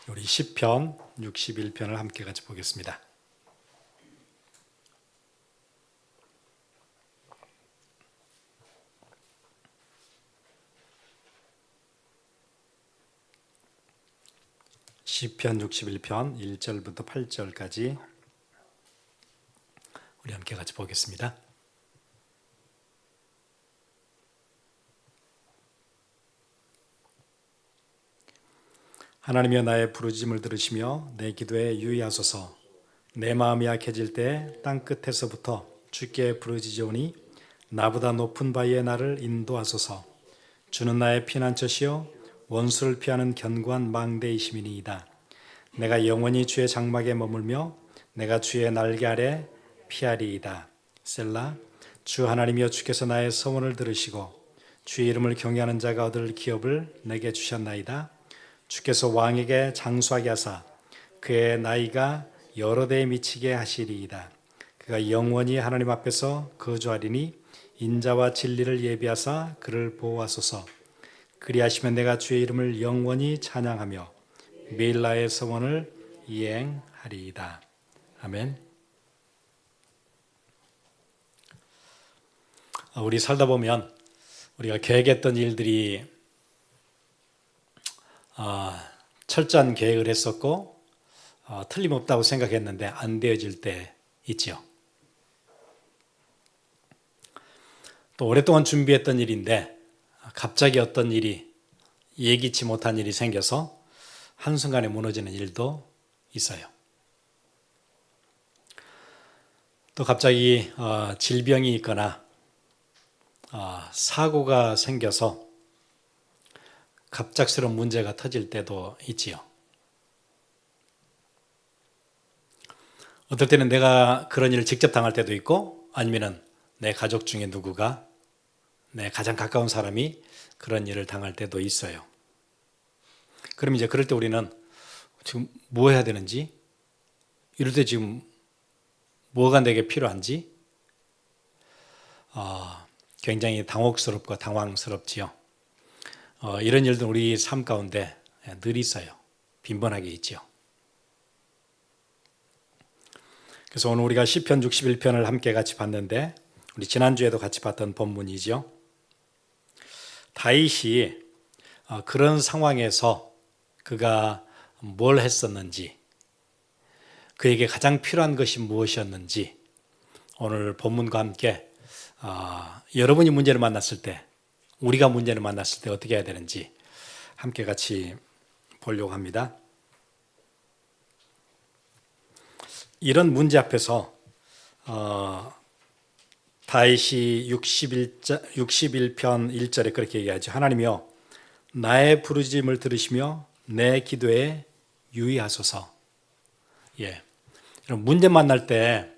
우리 시편 61편을 함께 같이 보겠습니다. 시편 61편 1절부터 8절까지 우리 함께 같이 보겠습니다. 하나님이여, 나의 부르짖음을 들으시며 내 기도에 유의하소서. 내 마음이 약해질 때 땅끝에서부터 주께 부르짖으오니 나보다 높은 바위에 나를 인도하소서. 주는 나의 피난처시요 원수를 피하는 견고한 망대이심이니이다. 내가 영원히 주의 장막에 머물며 내가 주의 날개 아래 피하리이다. 셀라. 주 하나님이여, 주께서 나의 소원을 들으시고 주의 이름을 경외하는 자가 얻을 기업을 내게 주셨나이다. 주께서 왕에게 장수하게 하사 그의 나이가 여러 대에 미치게 하시리이다. 그가 영원히 하나님 앞에서 거주하리니 인자와 진리를 예비하사 그를 보호하소서. 그리하시면 내가 주의 이름을 영원히 찬양하며 매일 나의 소원을 이행하리이다. 아멘. 우리 살다 보면 우리가 계획했던 일들이 철저한 계획을 했었고 틀림없다고 생각했는데 안 되어질 때 있죠. 또 오랫동안 준비했던 일인데 갑자기 어떤 일이, 예기치 못한 일이 생겨서 한순간에 무너지는 일도 있어요. 또 갑자기 질병이 있거나 사고가 생겨서 갑작스러운 문제가 터질 때도 있지요. 어떨 때는 내가 그런 일을 직접 당할 때도 있고, 아니면 내 가족 중에 누구가, 내 가장 가까운 사람이 그런 일을 당할 때도 있어요. 그럼 이제 그럴 때 우리는 지금 뭐 해야 되는지, 이럴 때 지금 뭐가 내게 필요한지 굉장히 당혹스럽고 당황스럽지요. 이런 일들은 우리 삶 가운데 늘 있어요. 빈번하게 있죠. 그래서 오늘 우리가 시편 61편을 함께 같이 봤는데, 우리 지난주에도 같이 봤던 본문이죠. 다윗이 그런 상황에서 그가 뭘 했었는지, 그에게 가장 필요한 것이 무엇이었는지, 오늘 본문과 함께 여러분이 문제를 만났을 때, 우리가 문제를 만났을 때 어떻게 해야 되는지 함께 같이 보려고 합니다. 이런 문제 앞에서 다윗이 61편 1절에 그렇게 얘기하죠. 하나님이여, 나의 부르짖음을 들으시며 내 기도에 유의하소서. 이런 문제 만날 때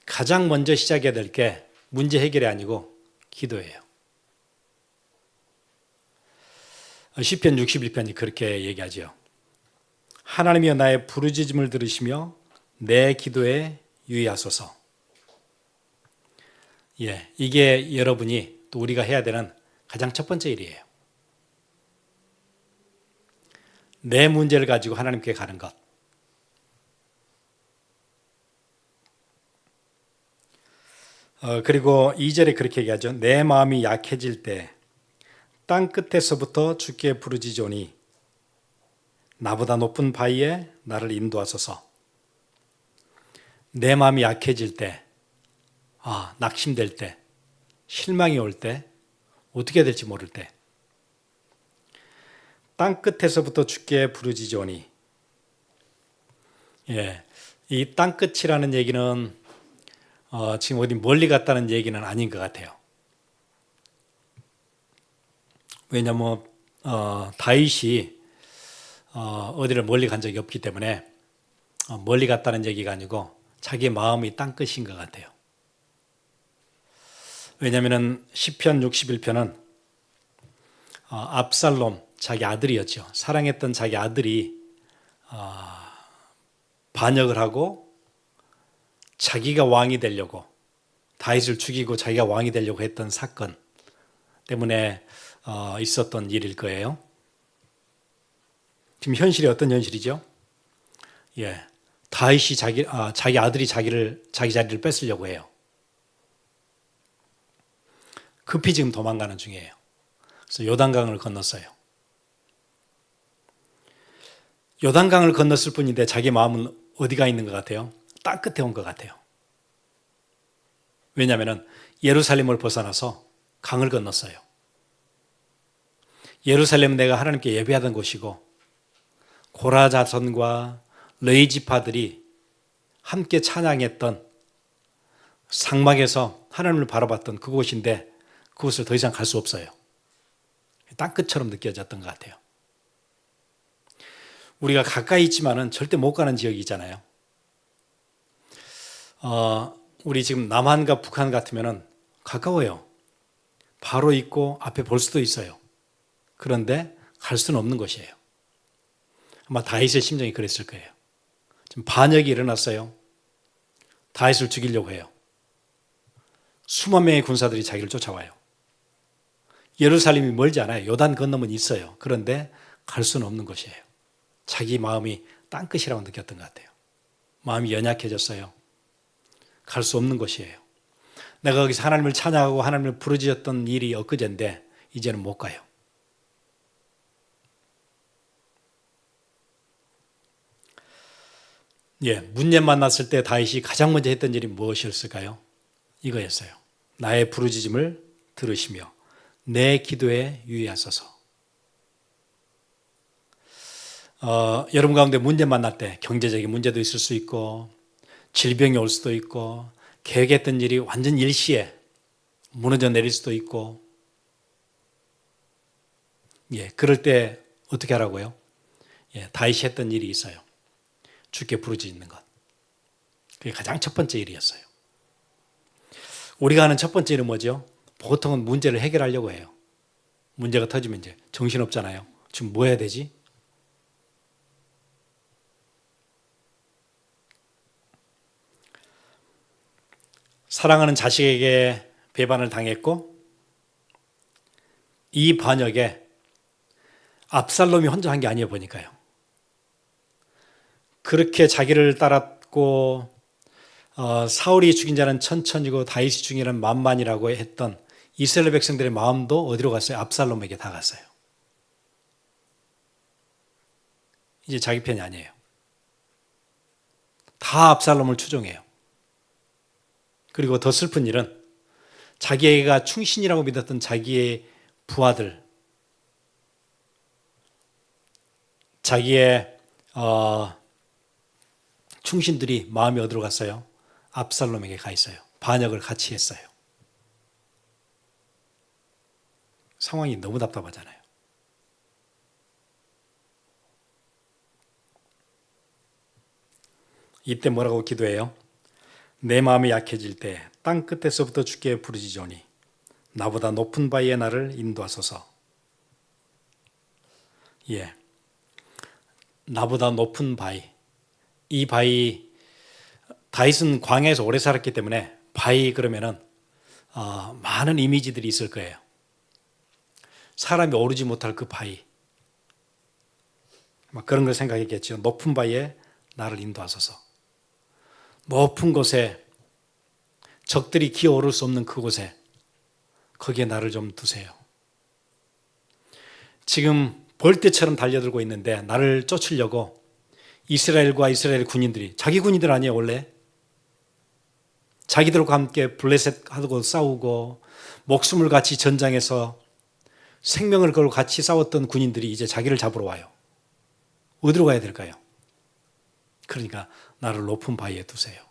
가장 먼저 시작해야 될 게 문제 해결이 아니고 기도예요. 시편 61편이 그렇게 얘기하죠. 하나님이여, 나의 부르짖음을 들으시며 내 기도에 유의하소서. 이게 여러분이 또 우리가 해야 되는 가장 첫 번째 일이에요. 내 문제를 가지고 하나님께 가는 것. 그리고 2절에 그렇게 얘기하죠. 내 마음이 약해질 때 땅끝에서부터 주께 부르짖으오니 나보다 높은 바위에 나를 인도하소서. 내 마음이 약해질 때, 낙심될 때, 실망이 올 때, 어떻게 해야 될지 모를 때, 땅끝에서부터 주께 부르짖으오니, 이 땅끝이라는 얘기는 지금 어디 멀리 갔다는 얘기는 아닌 것 같아요. 왜냐하면 다윗이 어디를 멀리 간 적이 없기 때문에 멀리 갔다는 얘기가 아니고 자기 마음이 땅끝인 것 같아요. 왜냐하면 시편 61편은 압살롬, 자기 아들이었죠. 사랑했던 자기 아들이 반역을 하고 자기가 왕이 되려고, 다윗을 죽이고 자기가 왕이 되려고 했던 사건 때문에 있었던 일일 거예요. 지금 현실이 어떤 현실이죠? 예, 다윗이 자기 아들이 자기 자리를 뺏으려고 해요. 급히 지금 도망가는 중이에요. 그래서 요단강을 건넜어요. 요단강을 건넜을 뿐인데 자기 마음은 어디가 있는 것 같아요? 땅 끝에 온 것 같아요. 왜냐하면 예루살렘을 벗어나서 강을 건넜어요. 예루살렘은 내가 하나님께 예배하던 곳이고 고라 자손과 레위 지파들이 함께 찬양했던 상막에서 하나님을 바라봤던 그곳인데 그곳을 더 이상 갈 수 없어요. 땅끝처럼 느껴졌던 것 같아요. 우리가 가까이 있지만은 절대 못 가는 지역이 있잖아요. 우리 지금 남한과 북한 같으면은 가까워요. 바로 있고 앞에 볼 수도 있어요. 그런데 갈 수는 없는 곳이에요. 아마 다윗의 심정이 그랬을 거예요. 지금 반역이 일어났어요. 다윗을 죽이려고 해요. 수만 명의 군사들이 자기를 쫓아와요. 예루살렘이 멀지 않아요. 요단 건너면 있어요. 그런데 갈 수는 없는 곳이에요. 자기 마음이 땅끝이라고 느꼈던 것 같아요. 마음이 연약해졌어요. 갈 수 없는 곳이에요. 내가 거기서 하나님을 찬양하고 하나님을 부르짖었던 일이 엊그제인데 이제는 못 가요. 예, 문제 만났을 때 다윗이 가장 먼저 했던 일이 무엇이었을까요? 이거였어요. 나의 부르짖음을 들으시며 내 기도에 유의하소서. 여러분 가운데 문제 만날 때 경제적인 문제도 있을 수 있고 질병이 올 수도 있고 계획했던 일이 완전 일시에 무너져 내릴 수도 있고 예, 그럴 때 어떻게 하라고요? 예, 다윗이 했던 일이 있어요. 주께 부르짖는 것. 그게 가장 첫 번째 일이었어요. 우리가 하는 첫 번째 일은 뭐죠? 보통은 문제를 해결하려고 해요. 문제가 터지면 이제 정신없잖아요. 지금 뭐 해야 되지? 사랑하는 자식에게 배반을 당했고 이 반역에 압살롬이 혼자 한 게 아니에요 보니까요. 그렇게 자기를 따랐고 사울이 죽인 자는 천천이고 다윗이 죽인 자는 만만이라고 했던 이스라엘 백성들의 마음도 어디로 갔어요? 압살롬에게 다 갔어요. 이제 자기 편이 아니에요. 다 압살롬을 추종해요. 그리고 더 슬픈 일은 자기가 충신이라고 믿었던 자기의 부하들, 자기의 충신들이 마음이 어디로 갔어요? 압살롬에게 가 있어요. 반역을 같이 했어요. 상황이 너무 답답하잖아요. 이때 뭐라고 기도해요? 내 마음이 약해질 때 땅 끝에서부터 주께 부르짖으니 나보다 높은 바위에 나를 인도하소서. 예, 나보다 높은 바위. 이 바위, 다윗은 광야에서 오래 살았기 때문에 바위 그러면은 많은 이미지들이 있을 거예요. 사람이 오르지 못할 그 바위. 막 그런 걸 생각했겠죠. 높은 바위에 나를 인도하소서. 높은 곳에 적들이 기어오를 수 없는 그곳에 거기에 나를 좀 두세요. 지금 벌떼처럼 달려들고 있는데 나를 쫓으려고 이스라엘과 이스라엘 군인들이 자기 군인들 아니에요 원래? 자기들과 함께 블레셋하고 싸우고 목숨을 같이 전장에서 생명을 걸고 같이 싸웠던 군인들이 이제 자기를 잡으러 와요. 어디로 가야 될까요? 그러니까 나를 높은 바위에 두세요.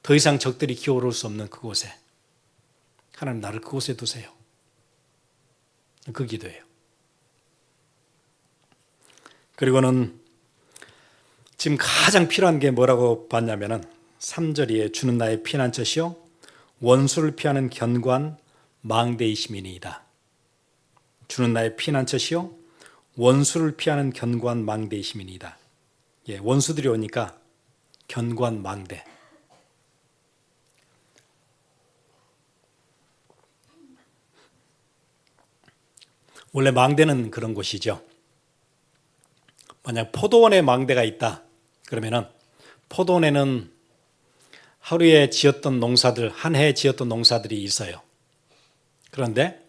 더 이상 적들이 기어오를 수 없는 그곳에 하나님 나를 그곳에 두세요. 그 기도예요. 그리고는 지금 가장 필요한 게 뭐라고 봤냐면은 3절에 주는 나의 피난처시요 원수를 피하는 견고한 망대이심이니이다. 주는 나의 피난처시요 원수를 피하는 견고한 망대이심이니이다. 예, 원수들이 오니까 견고한 망대. 원래 망대는 그런 곳이죠. 만약 포도원에 망대가 있다. 그러면은 포도원에는 하루에 지었던 농사들, 한 해에 지었던 농사들이 있어요. 그런데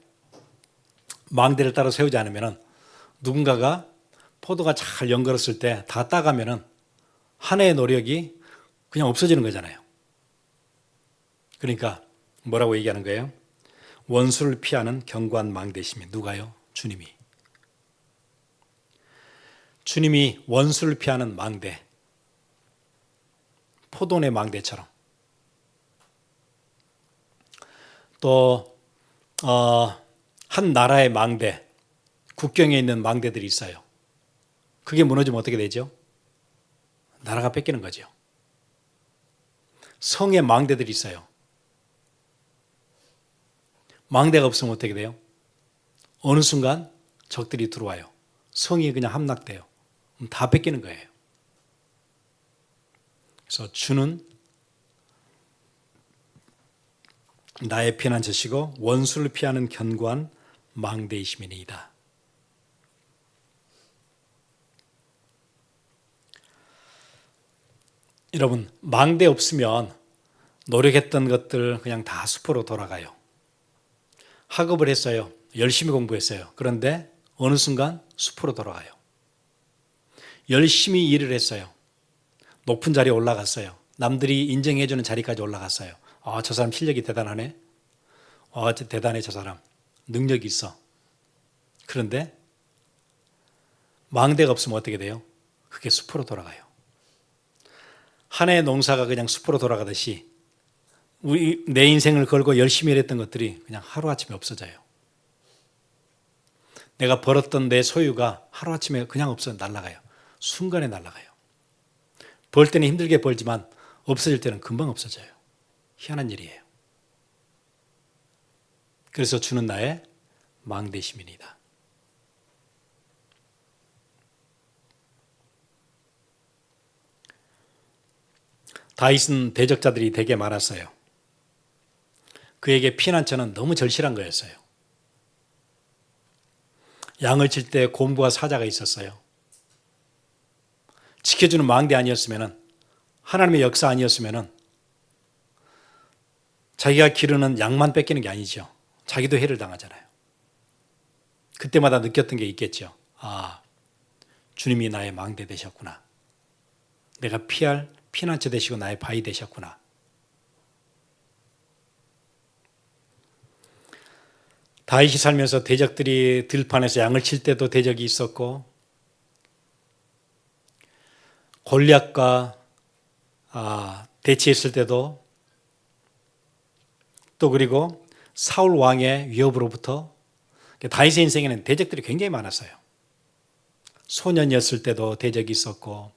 망대를 따로 세우지 않으면은 누군가가 포도가 잘 연걸었을 때 다 따가면은 한 해의 노력이 그냥 없어지는 거잖아요. 그러니까 뭐라고 얘기하는 거예요? 원수를 피하는 견고한 망대심이. 누가요? 주님이. 주님이 원수를 피하는 망대. 포도원의 망대처럼. 또 한 나라의 망대, 국경에 있는 망대들이 있어요. 그게 무너지면 어떻게 되죠? 나라가 뺏기는 거죠. 성의 망대들이 있어요. 망대가 없으면 어떻게 돼요? 어느 순간 적들이 들어와요. 성이 그냥 함락돼요. 다 뺏기는 거예요. 그래서 주는 나의 피난처시고 원수를 피하는 견고한 망대이심이니이다. 여러분, 망대 없으면 노력했던 것들 그냥 다 수포로 돌아가요. 학업을 했어요. 열심히 공부했어요. 그런데 어느 순간 수포로 돌아가요. 열심히 일을 했어요. 높은 자리에 올라갔어요. 남들이 인정해주는 자리까지 올라갔어요. 저 사람 실력이 대단하네. 대단해 저 사람. 능력이 있어. 그런데 망대가 없으면 어떻게 돼요? 그게 수포로 돌아가요. 한 해의 농사가 그냥 수포로 돌아가듯이 내 인생을 걸고 열심히 일했던 것들이 그냥 하루아침에 없어져요. 내가 벌었던 내 소유가 하루아침에 그냥 날아가요. 순간에 날아가요. 벌 때는 힘들게 벌지만 없어질 때는 금방 없어져요. 희한한 일이에요. 그래서 주는 나의 망대심이니이다. 다윗은 대적자들이 되게 많았어요. 그에게 피난처는 너무 절실한 거였어요. 양을 칠 때 곰과 사자가 있었어요. 지켜주는 망대 아니었으면, 하나님의 역사 아니었으면 자기가 기르는 양만 뺏기는 게 아니죠. 자기도 해를 당하잖아요. 그때마다 느꼈던 게 있겠죠. 주님이 나의 망대 되셨구나. 내가 피할 피난처 되시고 나의 바위 되셨구나. 다윗이 살면서 대적들이 들판에서 양을 칠 때도 대적이 있었고, 골리앗과 대치했을 때도, 또 그리고 사울 왕의 위협으로부터, 다윗의 인생에는 대적들이 굉장히 많았어요. 소년이었을 때도 대적이 있었고,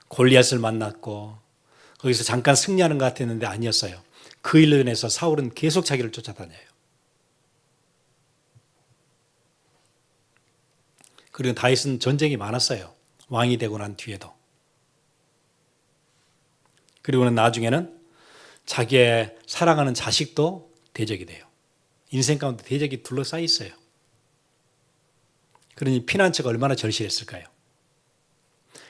골리앗을 만났고, 거기서 잠깐 승리하는 것 같았는데 아니었어요. 그 일로 인해서 사울은 계속 자기를 쫓아다녀요. 그리고 다윗은 전쟁이 많았어요. 왕이 되고 난 뒤에도. 그리고는 나중에는 자기의 사랑하는 자식도 대적이 돼요. 인생 가운데 대적이 둘러싸여 있어요. 그러니 피난처가 얼마나 절실했을까요?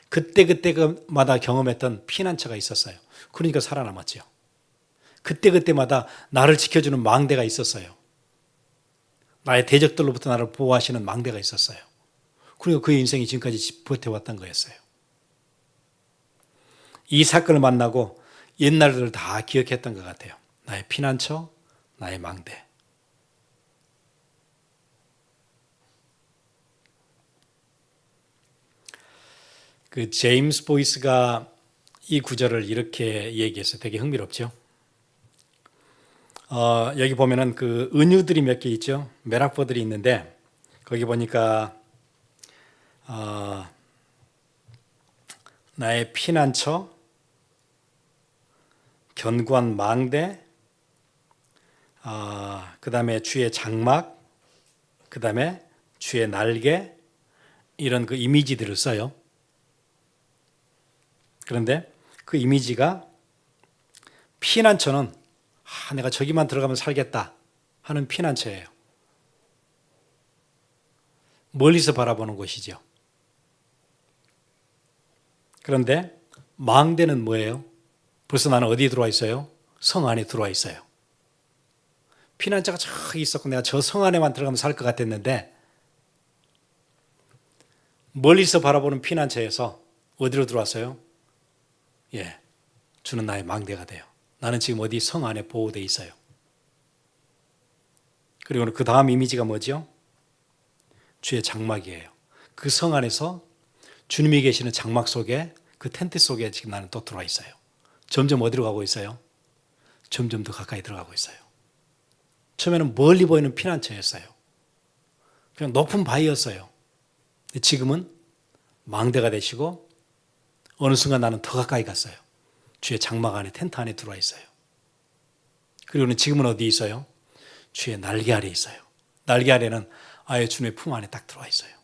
그때마다 경험했던 피난처가 있었어요. 그러니까 살아남았죠. 그때마다 나를 지켜주는 망대가 있었어요. 나의 대적들로부터 나를 보호하시는 망대가 있었어요. 그리고 그의 인생이 지금까지 버텨왔던 거였어요. 이 사건을 만나고 옛날들을 다 기억했던 것 같아요. 나의 피난처, 나의 망대. 그 제임스 보이스가 이 구절을 이렇게 얘기했어요. 되게 흥미롭죠. 여기 보면은 그 은유들이 몇 개 있죠. 메라포들이 있는데 거기 보니까 나의 피난처, 견고한 망대, 그 다음에 주의 장막, 그 다음에 주의 날개, 이런 그 이미지들을 써요. 그런데 그 이미지가 피난처는 내가 저기만 들어가면 살겠다 하는 피난처예요. 멀리서 바라보는 곳이죠. 그런데 망대는 뭐예요? 벌써 나는 어디에 들어와 있어요? 성 안에 들어와 있어요. 피난처가 저기 있었고 내가 저 성 안에만 들어가면 살 것 같았는데 멀리서 바라보는 피난처에서 어디로 들어왔어요? 예, 주는 나의 망대가 돼요. 나는 지금 어디 성 안에 보호되어 있어요. 그리고 그 다음 이미지가 뭐죠? 주의 장막이에요. 그 성 안에서 주님이 계시는 장막 속에 그 텐트 속에 지금 나는 또 들어와 있어요. 점점 어디로 가고 있어요? 점점 더 가까이 들어가고 있어요. 처음에는 멀리 보이는 피난처였어요. 그냥 높은 바위였어요. 지금은 망대가 되시고 어느 순간 나는 더 가까이 갔어요. 주의 장막 안에 텐트 안에 들어와 있어요. 그리고는 지금은 어디 있어요? 주의 날개 아래 있어요. 날개 아래는 아예 주님의 품 안에 딱 들어와 있어요.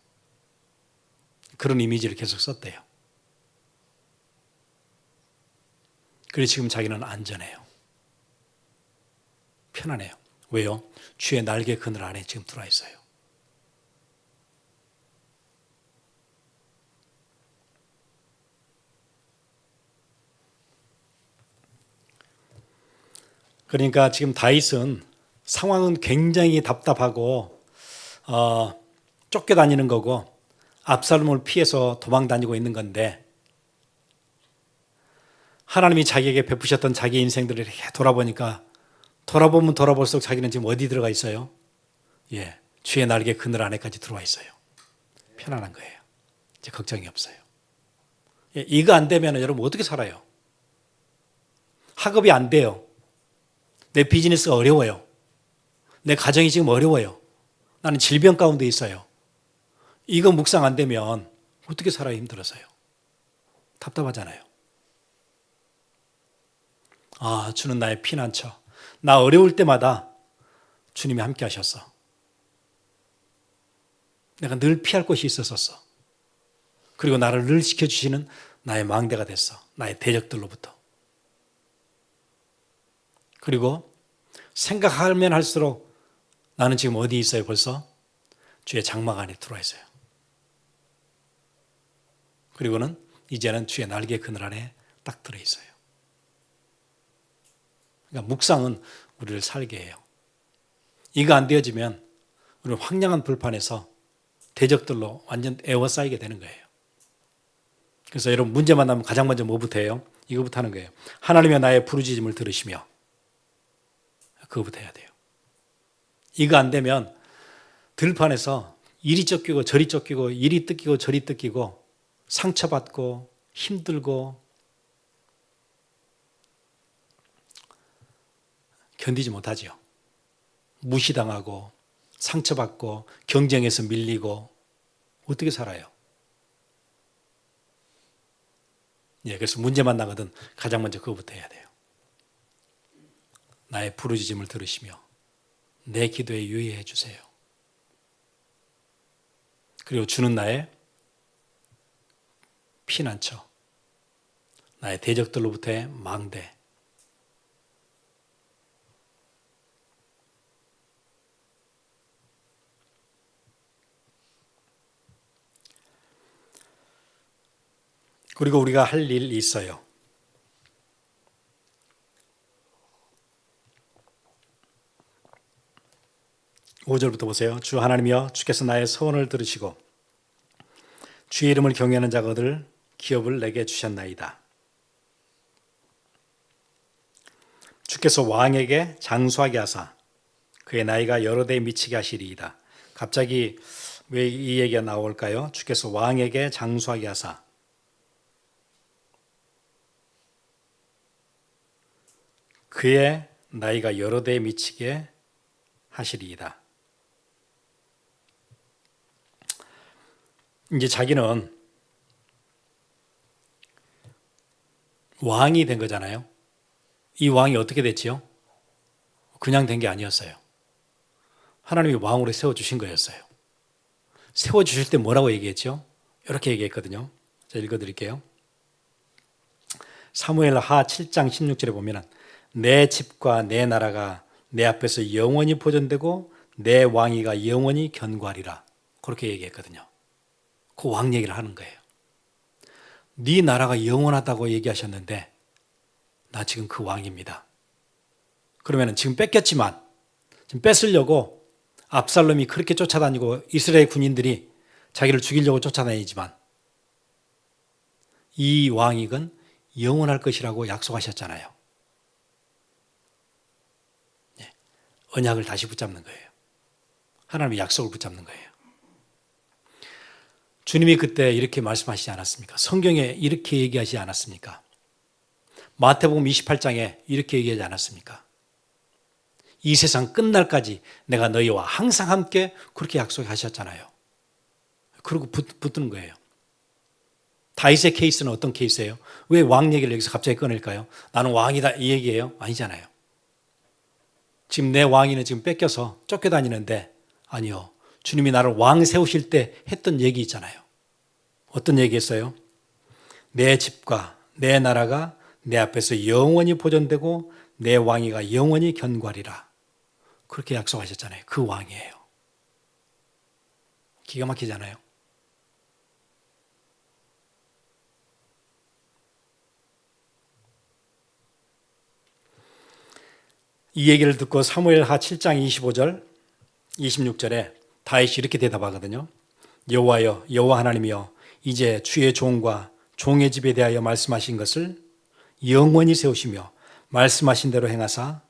그런 이미지를 계속 썼대요. 그래서 지금 자기는 안전해요. 편안해요. 왜요? 주의 날개 그늘 안에 지금 들어와 있어요. 그러니까 지금 다윗은 상황은 굉장히 답답하고 쫓겨다니는 거고 압살롬을 피해서 도망다니고 있는 건데 하나님이 자기에게 베푸셨던 자기 인생들을 이렇게 돌아보니까 돌아보면 돌아볼수록 자기는 지금 어디 들어가 있어요? 예, 주의 날개 그늘 안에까지 들어와 있어요. 편안한 거예요. 이제 걱정이 없어요. 예, 이거 안 되면 여러분 어떻게 살아요? 학업이 안 돼요. 내 비즈니스가 어려워요. 내 가정이 지금 어려워요. 나는 질병 가운데 있어요. 이거 묵상 안 되면 어떻게 살아야 힘들어서요? 답답하잖아요. 아, 주는 나의 피난처. 나 어려울 때마다 주님이 함께 하셨어. 내가 늘 피할 곳이 있었었어. 그리고 나를 늘 지켜주시는 나의 망대가 됐어. 나의 대적들로부터. 그리고 생각하면 할수록 나는 지금 어디 있어요 벌써? 주의 장막 안에 들어와 있어요. 그리고는 이제는 주의 날개 그늘 안에 딱 들어있어요. 그러니까 묵상은 우리를 살게 해요. 이거 안 되어지면 우리는 황량한 불판에서 대적들로 완전 에워싸이게 되는 거예요. 그래서 여러분 문제 만나면 가장 먼저 뭐부터 해요? 이거부터 하는 거예요. 하나님의 나의 부르짖음을 들으시며 그거부터 해야 돼요. 이거 안 되면 들판에서 이리 쫓기고 저리 쫓기고 이리 뜯기고 저리 뜯기고 상처받고 힘들고 견디지 못하죠. 무시당하고 상처받고 경쟁에서 밀리고 어떻게 살아요? 예, 그래서 문제만 나거든 가장 먼저 그거부터 해야 돼요. 나의 부르짖음을 들으시며 내 기도에 유의해 주세요. 그리고 주는 나의 피난처, 나의 대적들로부터의 망대. 그리고 우리가 할 일이 있어요. 5절부터 보세요. 주 하나님이여 주께서 나의 소원을 들으시고 주의 이름을 경외하는 자거들 기업을 내게 주셨나이다. 주께서 왕에게 장수하게 하사 그의 나이가 여러 대에 미치게 하시리이다. 갑자기 왜 이 얘기가 나올까요? 주께서 왕에게 장수하게 하사 그의 나이가 여러 대에 미치게 하시리이다. 이제 자기는 왕이 된 거잖아요. 이 왕이 어떻게 됐지요? 그냥 된 게 아니었어요. 하나님이 왕으로 세워주신 거였어요. 세워주실 때 뭐라고 얘기했죠? 이렇게 얘기했거든요. 제가 읽어드릴게요. 사무엘 하 7장 16절에 보면 내 집과 내 나라가 내 앞에서 영원히 보존되고 내 왕위가 영원히 견고하리라. 그렇게 얘기했거든요. 그 왕 얘기를 하는 거예요. 네 나라가 영원하다고 얘기하셨는데 나 지금 그 왕입니다. 그러면 지금 뺏겼지만 지금 뺏으려고 압살롬이 그렇게 쫓아다니고 이스라엘 군인들이 자기를 죽이려고 쫓아다니지만 이 왕위는 영원할 것이라고 약속하셨잖아요. 언약을 다시 붙잡는 거예요. 하나님의 약속을 붙잡는 거예요. 주님이 그때 이렇게 말씀하시지 않았습니까? 성경에 이렇게 얘기하지 않았습니까? 마태복음 28장에 이렇게 얘기하지 않았습니까? 이 세상 끝날까지 내가 너희와 항상 함께 그렇게 약속하셨잖아요. 그러고 붙는 거예요. 다윗의 케이스는 어떤 케이스예요? 왜 왕 얘기를 여기서 갑자기 꺼낼까요? 나는 왕이다 이 얘기예요? 아니잖아요. 지금 내 왕위는 지금 뺏겨서 쫓겨다니는데 아니요. 주님이 나를 왕 세우실 때 했던 얘기 있잖아요. 어떤 얘기했어요? 내 집과 내 나라가 내 앞에서 영원히 보존되고 내 왕위가 영원히 견고하리라. 그렇게 약속하셨잖아요. 그 왕이에요. 기가 막히잖아요. 이 얘기를 듣고 사무엘하 7장 25절, 26절에 다윗이 이렇게 대답하거든요. 여호와여, 여호와 하나님이여, 이제 주의 종과 종의 집에 대하여 말씀하신 것을 영원히 세우시며 말씀하신 대로 행하사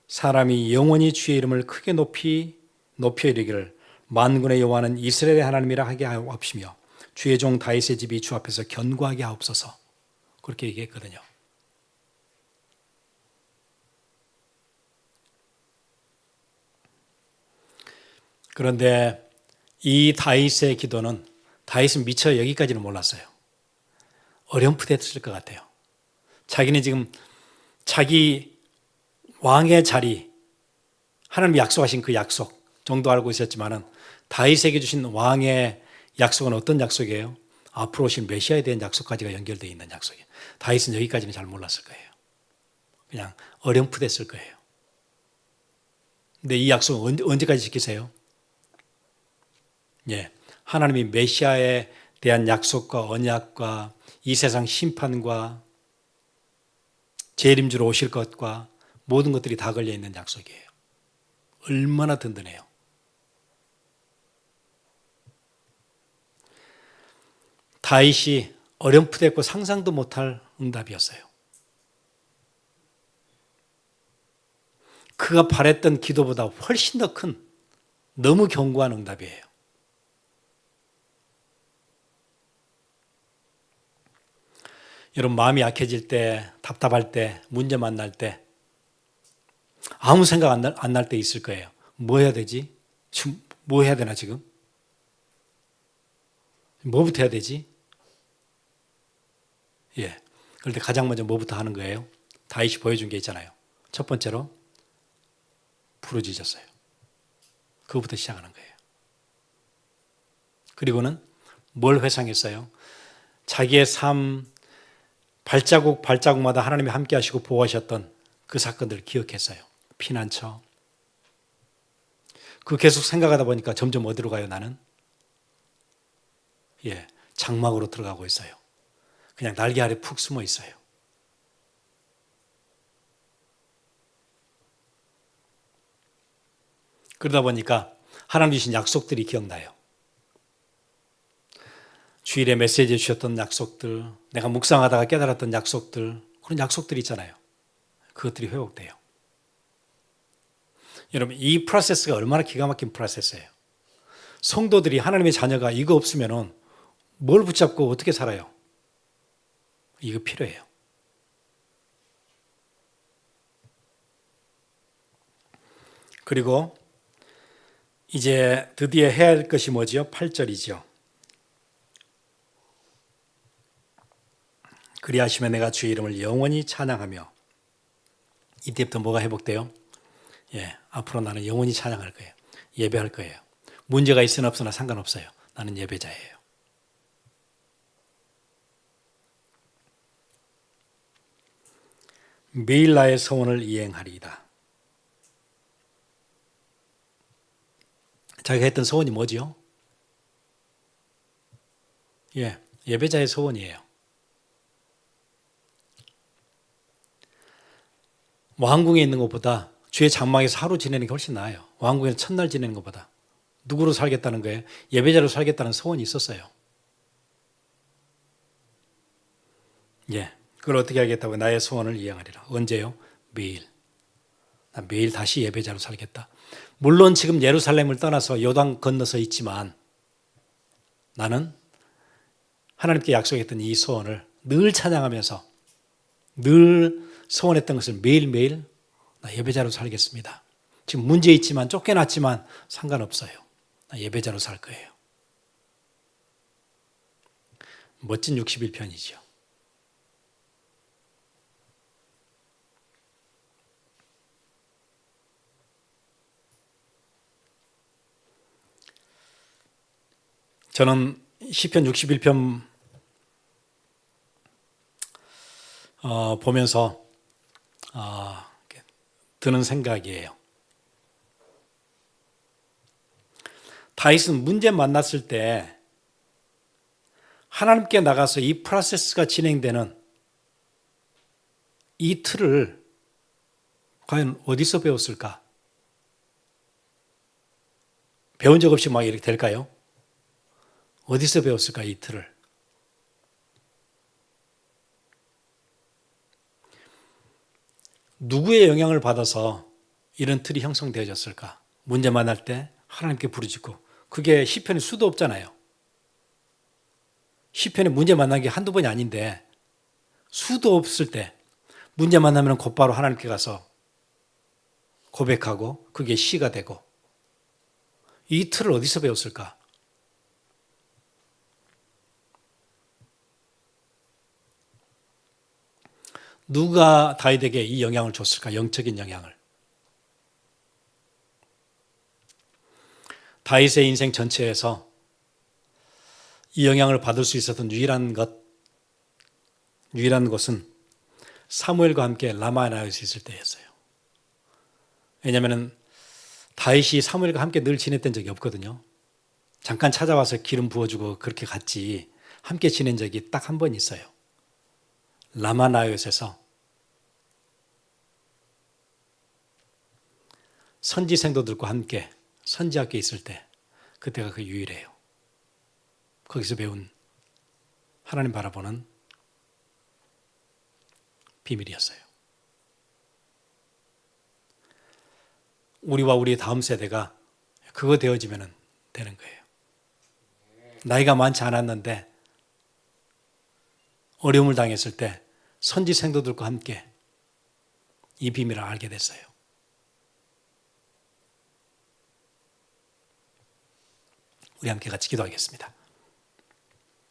사람이 영원히 주의 이름을 크게 높여 이르기를 만군의 여호와는 이스라엘의 하나님이라 하게 하옵시며 주의 종 다윗의 집이 주 앞에서 견고하게 하옵소서. 그렇게 얘기했거든요. 그런데 이 다윗의 기도는 다윗은 미처 여기까지는 몰랐어요. 어렴풋했을 것 같아요. 자기는 지금 자기 왕의 자리, 하나님이 약속하신 그 약속 정도 알고 있었지만은 다윗에게 주신 왕의 약속은 어떤 약속이에요? 앞으로 오신 메시아에 대한 약속까지가 연결되어 있는 약속이에요. 다윗은 여기까지는 잘 몰랐을 거예요. 그냥 어렴풋했을 거예요. 근데 이 약속은 언제까지 지키세요? 예, 하나님이 메시아에 대한 약속과 언약과 이 세상 심판과 재림주로 오실 것과 모든 것들이 다 걸려있는 약속이에요. 얼마나 든든해요. 다윗이 어렴풋했고 상상도 못할 응답이었어요. 그가 바랬던 기도보다 훨씬 더 큰 너무 견고한 응답이에요. 여러분 마음이 약해질 때, 답답할 때, 문제 만날 때 아무 생각 안 날 때 있을 거예요. 뭐 해야 되지? 지금 뭐 해야 되나 지금? 뭐부터 해야 되지? 예. 그럴 때 가장 먼저 뭐부터 하는 거예요? 다윗이 보여준 게 있잖아요. 첫 번째로 부르짖었어요. 그거부터 시작하는 거예요. 그리고는 뭘 회상했어요? 자기의 삶 발자국마다 하나님이 함께 하시고 보호하셨던 그 사건들을 기억했어요. 피난처. 그 계속 생각하다 보니까 점점 어디로 가요, 나는? 예, 장막으로 들어가고 있어요. 그냥 날개 아래 푹 숨어 있어요. 그러다 보니까 하나님 주신 약속들이 기억나요. 주일에 메시지 주셨던 약속들, 내가 묵상하다가 깨달았던 약속들, 그런 약속들이 있잖아요. 그것들이 회복돼요. 여러분, 이 프로세스가 얼마나 기가 막힌 프로세스예요. 성도들이 하나님의 자녀가 이거 없으면 뭘 붙잡고 어떻게 살아요? 이거 필요해요. 그리고 이제 드디어 해야 할 것이 뭐지요? 8절이죠. 그리하시면 내가 주의 이름을 영원히 찬양하며 이때부터 뭐가 회복돼요? 예, 앞으로 나는 영원히 찬양할 거예요. 예배할 거예요. 문제가 있으나 없으나 상관없어요. 나는 예배자예요. 매일 나의 소원을 이행하리이다. 자기가 했던 소원이 뭐지요? 예, 예배자의 소원이에요. 왕궁에 있는 것보다 주의 장막에서 하루 지내는 게 훨씬 나아요. 왕궁에서 첫날 지내는 것보다. 누구로 살겠다는 거예요? 예배자로 살겠다는 소원이 있었어요. 예, 그걸 어떻게 하겠다고? 나의 소원을 이행하리라. 언제요? 매일. 나 매일 다시 예배자로 살겠다. 물론 지금 예루살렘을 떠나서 요단 건너서 있지만 나는 하나님께 약속했던 이 소원을 늘 찬양하면서 늘 소원했던 것을 매일매일 나 예배자로 살겠습니다. 지금 문제 있지만 쫓겨났지만 상관없어요. 나 예배자로 살 거예요. 멋진 61편이죠. 저는 시편 61편 보면서 드는 생각이에요. 다윗은 문제 만났을 때 하나님께 나가서 이 프로세스가 진행되는 이 틀을 과연 어디서 배웠을까? 배운 적 없이 막 이렇게 될까요? 어디서 배웠을까, 이 틀을? 누구의 영향을 받아서 이런 틀이 형성되어졌을까? 문제 만날 때 하나님께 부르짖고, 그게 시편에 수도 없잖아요. 시편에 문제 만난 게 한두 번이 아닌데 수도 없을 때 문제 만나면 곧바로 하나님께 가서 고백하고 그게 시가 되고, 이 틀을 어디서 배웠을까? 누가 다윗에게 이 영향을 줬을까? 영적인 영향을. 다윗의 인생 전체에서 이 영향을 받을 수 있었던 유일한 것은 사무엘과 함께 라마나요스에 있을 때였어요. 왜냐하면 다윗이 사무엘과 함께 늘 지냈던 적이 없거든요. 잠깐 찾아와서 기름 부어주고 그렇게 갔지 함께 지낸 적이 딱 한 번 있어요. 라마나요스에서 선지 생도들과 함께 선지학교에 있을 때 그때가 그 유일해요. 거기서 배운 하나님 바라보는 비밀이었어요. 우리와 우리 다음 세대가 그거 되어지면 되는 거예요. 나이가 많지 않았는데 어려움을 당했을 때 선지 생도들과 함께 이 비밀을 알게 됐어요. 우리 함께 같이 기도하겠습니다.